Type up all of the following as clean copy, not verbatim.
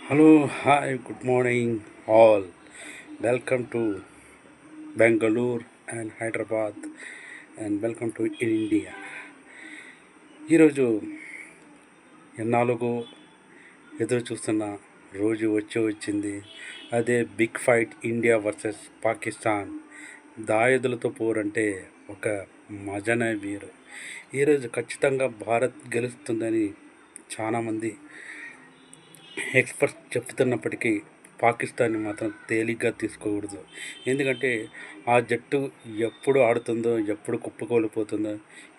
Hello, hi, good morning, all. Welcome to Bangalore and Hyderabad, and welcome to India. ఈరోజు ఎన్నాళ్ళకో ఎదురు చూస్తున్న రోజు వచ్చింది. అదే big fight India versus Pakistan. దాయాదులతో పోరంటే ఒక మజనే వీరు. ఈరోజు ఖచ్చితంగా భారత్ గెలుస్తుందని చాలామంది ఎక్స్పర్ట్స్ చెప్తున్నప్పటికీ పాకిస్తాన్ని మాత్రం తేలిగ్గా తీసుకోకూడదు. ఎందుకంటే ఆ జట్టు ఎప్పుడు ఆడుతుందో, ఎప్పుడు కుప్పకూలిపోతుందో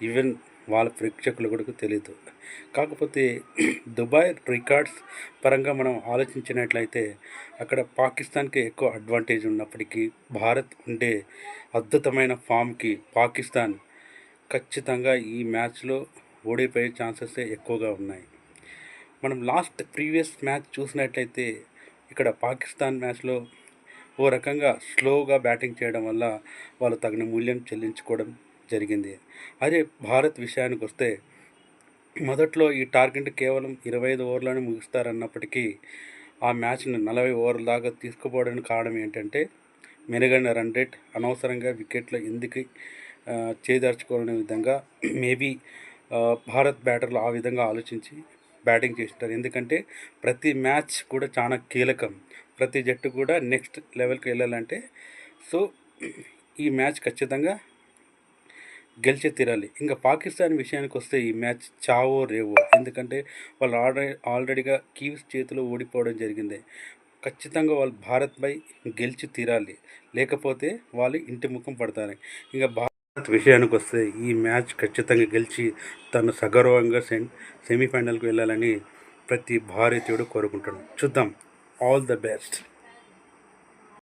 ఈవెన్ వాళ్ళ ప్రేక్షకులు కూడా తెలియదు. కాకపోతే దుబాయ్ రికార్డ్స్ పరంగా మనం ఆలోచించినట్లయితే అక్కడ పాకిస్తాన్కి ఎక్కువ అడ్వాంటేజ్ ఉన్నప్పటికీ భారత్ ఉండే అద్భుతమైన ఫామ్కి పాకిస్తాన్ ఖచ్చితంగా ఈ మ్యాచ్లో ఓడిపోయే ఛాన్సెస్ ఎక్కువగా ఉన్నాయి. మనం ప్రీవియస్ మ్యాచ్ చూసినట్లయితే ఇక్కడ పాకిస్తాన్ మ్యాచ్లో ఓ రకంగా స్లోగా బ్యాటింగ్ చేయడం వల్ల వాళ్ళు తగిన మూల్యం చెల్లించుకోవడం జరిగింది. అదే భారత్ విషయానికి వస్తే మొదట్లో ఈ టార్గెట్ కేవలం 25 ఓవర్లోనే ముగిస్తారన్నప్పటికీ ఆ మ్యాచ్ను 40 ఓవర్ల దాకా తీసుకుపోవడానికి కారణం ఏంటంటే మెరుగైన రన్ రేట్, అనవసరంగా వికెట్లో ఎందుకు చేదర్చుకోవాలనే విధంగా మేబీ భారత్ బ్యాటర్లు ఆ విధంగా ఆలోచించి బ్యాటింగ్ చేస్తుంటారు. ఎందుకంటే ప్రతి మ్యాచ్ కూడా చాలా కీలకం. ప్రతి జట్టు కూడా నెక్స్ట్ లెవెల్కి వెళ్ళాలంటే సో ఈ మ్యాచ్ ఖచ్చితంగా గెలిచే తీరాలి. ఇంకా పాకిస్తాన్ విషయానికి వస్తే ఈ మ్యాచ్ చావో రేవో. ఎందుకంటే వాళ్ళు ఆల్రెడీగా కీవ్స్ చేతిలో ఓడిపోవడం జరిగింది. ఖచ్చితంగా వాళ్ళు భారత్పై గెలిచి తీరాలి, లేకపోతే వాళ్ళు ఇంటి ముఖం పడతారు. ఇంకా విషయానికి వస్తే ఈ మ్యాచ్ ఖచ్చితంగా గెలిచి తను సగౌరవంగా సెమీఫైనల్కి వెళ్ళాలని ప్రతి భారతీయుడు కోరుకుంటున్నాడు. చూద్దాం. All the best.